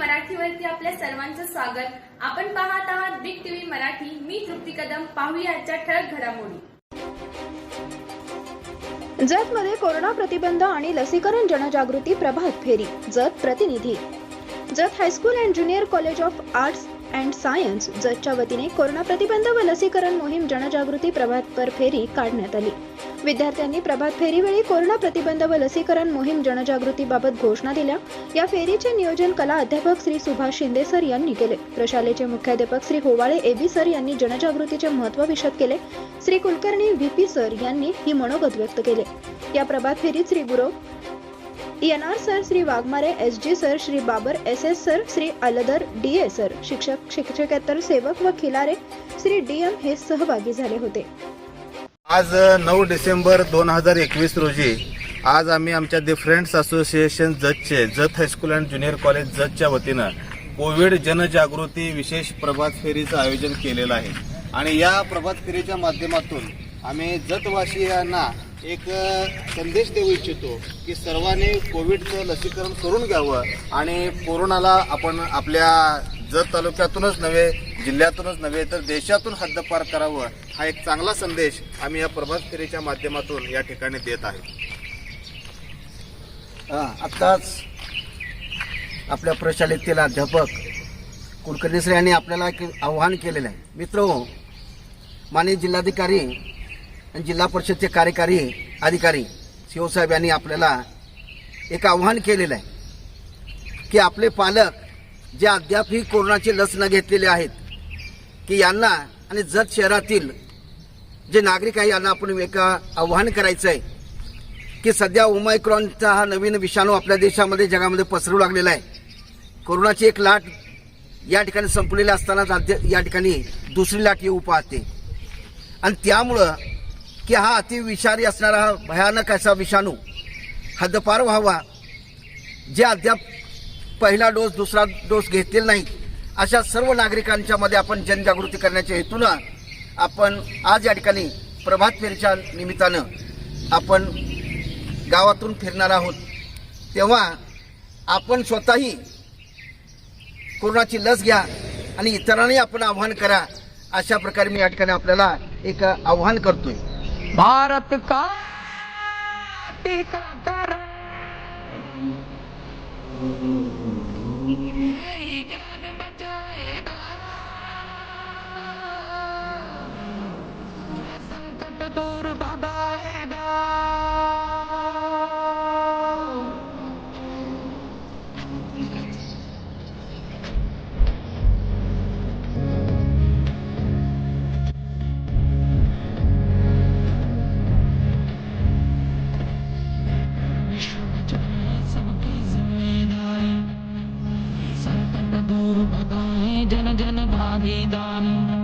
मराठीवरती आपल्या सर्वांचं स्वागत। आपण पाहत आहात बिग टीव्ही मराठी। मी तृप्ती कदम। पाहूया आजच्या ठळक घडामोडी। जतमध्ये कोरोना प्रतिबंध आणि लसीकरण जनजागृती प्रभात फेरी। जत प्रतिनिधी। Jat high school and junior college of arts and science जतच्या वतीने कोरोना प्रतिबंध व लसीकरण मोहीम जनजागृती प्रभात फेरी काढण्यात आली। विद्यार्थ्यांनी प्रभात फेरीवेळी कोरोना प्रतिबंध व लसीकरण मोहीम जनजागृतीबाबत घोषणा दिल्या। या फेरीचे नियोजन कला अध्यापक श्री सुभाष शिंदे सर यांनी केले। प्रशालेचे मुख्याध्यापक श्री होवाळे एबी सर यांनी जनजागृतीचे महत्त्व विशद केले। श्री कुलकर्णी व्हीपी सर यांनी ही मनोगत व्यक्त केले। या प्रभात फेरीत Shri Gurav NR sir, Shri Waghmare SG sir, Shri Babar SS sir, Shri Aldar DA sir, शिक्षक शिक्षकेतर सेवक व खिलारे श्री डीएम हे सहभागी झाले होते। आज 9 डिसेंबर 2021 रोजी आज आम्ही आमच्या दी फ्रेंड्स असोसिएशन जतचे Jat high school and junior college जतच्या वतीनं कोविड जनजागृती विशेष प्रभात फेरीचं आयोजन केलेलं आहे आणि या प्रभात फेरीच्या माध्यमातून आम्ही जतवासियांना एक संदेश देऊ इच्छितो की सर्वांनी कोविडचं लसीकरण करून घ्यावं आणि कोरोनाला आपण आपल्या जत तालुक्यातूनच नव्हे, जिल्ह्यातूनच नव्हे तर देशातून हद्दपार करावं हा एक चांगला संदेश आम्ही या प्रभात फेरीच्या माध्यमातून या ठिकाणी देत आहे। आत्ताच आपल्या प्रशालेतील अध्यापक कुलकर्णी सर यांनी आपल्याला एक आव्हान केलेलं आहे। मित्रहो, माननीय जिल्हाधिकारी आणि जिल्हा परिषदचे कार्यकारी अधिकारी शिवसाहेब यांनी आपल्याला एक आव्हान केलेलं आहे की आपले पालक जे अद्याप ही कोरोनाची लस न घेतलेले आहेत की यांना आणि जत शहरातील जे नागरिक आहे यांना आपण एक आव्हान करायचं आहे की सध्या ओमायक्रॉनचा हा नवीन विषाणू आपल्या देशामध्ये जगामध्ये पसरू लागलेला आहे। कोरोनाची एक लाट या ठिकाणी संपलेली असताना या ठिकाणी दुसरी लाट येऊ पाहते आणि त्यामुळं की हा अतिविषारी असणारा भयानक असा विषाणू हद्दपार व्हावा, जे अद्याप पहिला डोस दुसरा डोस घेतलेला नाही अशा सर्व नागरिकांच्या मध्ये आपण जनजागृती करण्याच्या हेतूनं आपण आज या ठिकाणी प्रभात फेरीच्या निमित्तानं आपण गावातून फिरणार आहोत। तेव्हा आपण स्वतःही कोरोनाची लस घ्या आणि इतरांनाही आपण आव्हान करा, अशा प्रकारे मी या ठिकाणी आपल्याला एक आव्हान करतोय। भारत का टीकाकरण जान बचाएगा, संकट दूर भगाएगा। संकट दूर भगाए जन जन भागीदारी।